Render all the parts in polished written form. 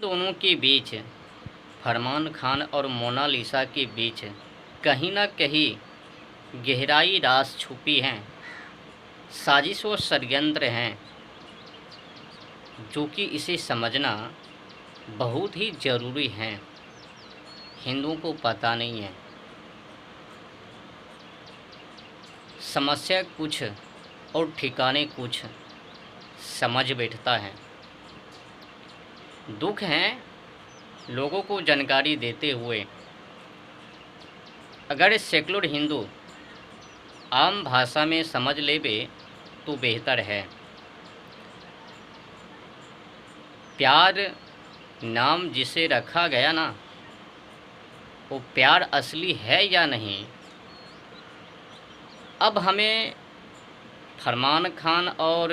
दोनों के बीच, फरमान खान और मोनालिसा के बीच कहीं ना कहीं गहराई राज छुपी हैं, साजिश और षड्यंत्र हैं, जो कि इसे समझना बहुत ही ज़रूरी है। हिंदुओं को पता नहीं है। समस्या कुछ और ठिकाने कुछ, समझ बैठता है। दुख है लोगों को जानकारी देते हुए। अगर सेकुलर हिंदू आम भाषा में समझ लेवे तो बेहतर है। प्यार नाम जिसे रखा गया ना, वो प्यार असली है या नहीं। अब हमें फरमान खान और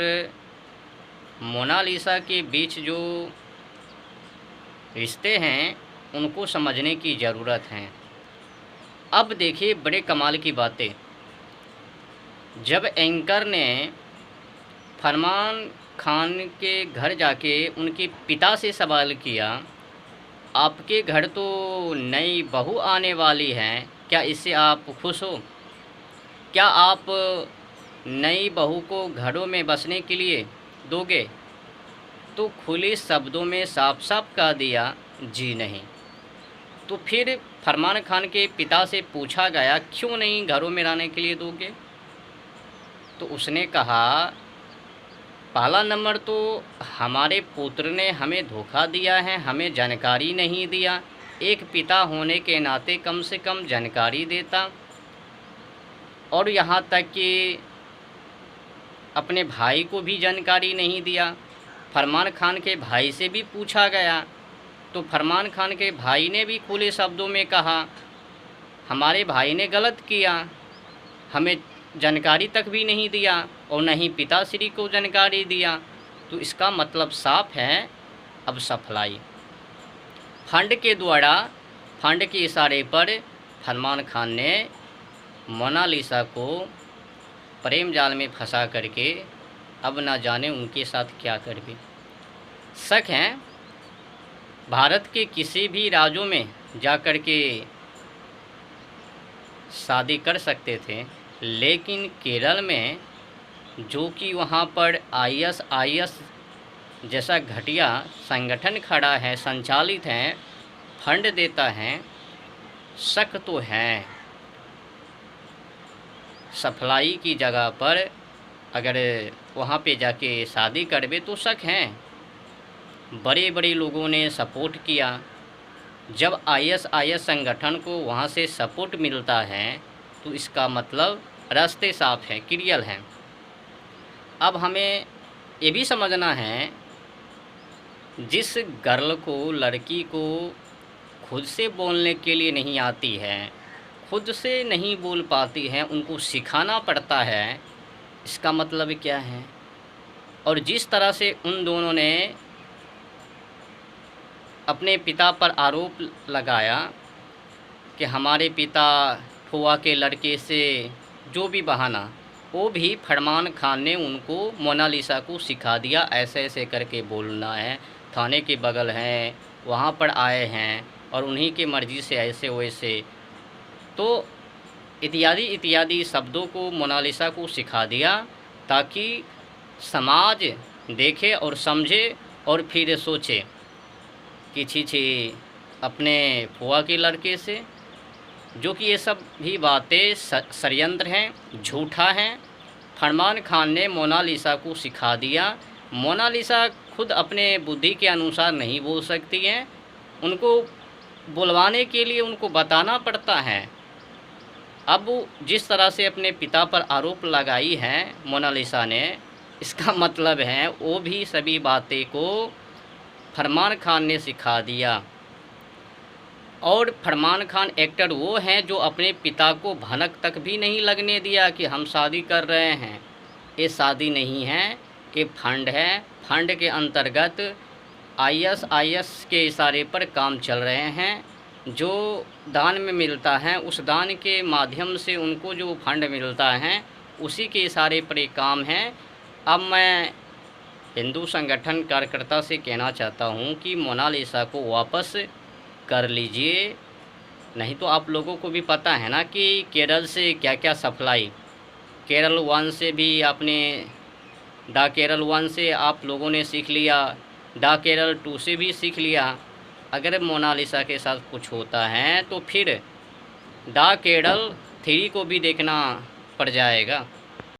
मोनालिसा के बीच जो रिश्ते हैं उनको समझने की ज़रूरत है। अब देखिए बड़े कमाल की बातें। जब एंकर ने फरमान खान के घर जाके उनके पिता से सवाल किया, आपके घर तो नई बहू आने वाली है, क्या इससे आप खुश हो? क्या आप नई बहू को घरों में बसने के लिए दोगे? तो खुले शब्दों में साफ साफ कह दिया, जी नहीं। तो फिर फरमान खान के पिता से पूछा गया, क्यों नहीं घरों में रहने के लिए दोगे? तो उसने कहा, पहला नंबर तो हमारे पुत्र ने हमें धोखा दिया है, हमें जानकारी नहीं दिया। एक पिता होने के नाते कम से कम जानकारी देता। और यहाँ तक कि अपने भाई को भी जानकारी नहीं दिया। फरमान खान के भाई से भी पूछा गया तो फरमान खान के भाई ने भी खुले शब्दों में कहा, हमारे भाई ने गलत किया, हमें जानकारी तक भी नहीं दिया और न ही पिताश्री को जानकारी दिया। तो इसका मतलब साफ है, अब सफलाई फंड के द्वारा, फंड के इशारे पर फरमान खान ने मोनालिसा को प्रेम जाल में फंसा करके अब ना जाने उनके साथ क्या करवे। शक है भारत के किसी भी राज्यों में जा कर के शादी कर सकते थे, लेकिन केरल में जो कि वहाँ पर आईएस जैसा घटिया संगठन खड़ा है, संचालित है, फंड देता है, शक तो है। सफलाई की जगह पर अगर वहाँ पे जाके शादी करवे तो शक है। बड़े बड़े लोगों ने सपोर्ट किया। जब आईएस संगठन को वहाँ से सपोर्ट मिलता है तो इसका मतलब रास्ते साफ है, क्लियर है। अब हमें ये भी समझना है, जिस गर्ल को, लड़की को खुद से बोलने के लिए नहीं आती है, खुद से नहीं बोल पाती है, उनको सिखाना पड़ता है, इसका मतलब क्या है? और जिस तरह से उन दोनों ने अपने पिता पर आरोप लगाया कि हमारे पिता फुआ के लड़के से जो भी बहाना, वो भी फरमान खान ने उनको मोनालिसा को सिखा दिया, ऐसे ऐसे करके बोलना है, थाने के बगल हैं, वहाँ पर आए हैं और उन्हीं की मर्ज़ी से ऐसे वैसे, तो इत्यादि इत्यादि शब्दों को मोनालिसा को सिखा दिया ताकि समाज देखे और समझे और फिर सोचे कि छी अपने फुआ के लड़के से, जो कि ये सब भी बातें षड्यंत्र हैं, झूठा है। फरमान खान ने मोनालिसा को सिखा दिया। मोनालिसा खुद अपने बुद्धि के अनुसार नहीं बोल सकती हैं, उनको बुलवाने के लिए उनको बताना पड़ता है। अब जिस तरह से अपने पिता पर आरोप लगाई हैं मोनालिसा ने, इसका मतलब है वो भी सभी बातें को फरमान खान ने सिखा दिया। और फरमान खान एक्टर वो हैं जो अपने पिता को भनक तक भी नहीं लगने दिया कि हम शादी कर रहे हैं। ये शादी नहीं है, ये फंड है। फंड के अंतर्गत आईएस के इशारे पर काम चल रहे हैं। जो दान में मिलता है, उस दान के माध्यम से उनको जो फंड मिलता है, उसी के इशारे पर एक काम है। अब मैं हिंदू संगठन कार्यकर्ता से कहना चाहता हूँ कि मोनालिसा को वापस कर लीजिए, नहीं तो आप लोगों को भी पता है ना कि केरल से क्या क्या सप्लाई, केरल वन से भी आपने द केरल वन से आप लोगों ने सीख लिया, द केरल टू से भी सीख लिया। अगर मोनालिसा के साथ कुछ होता है तो फिर द केरल थ्री को भी देखना पड़ जाएगा।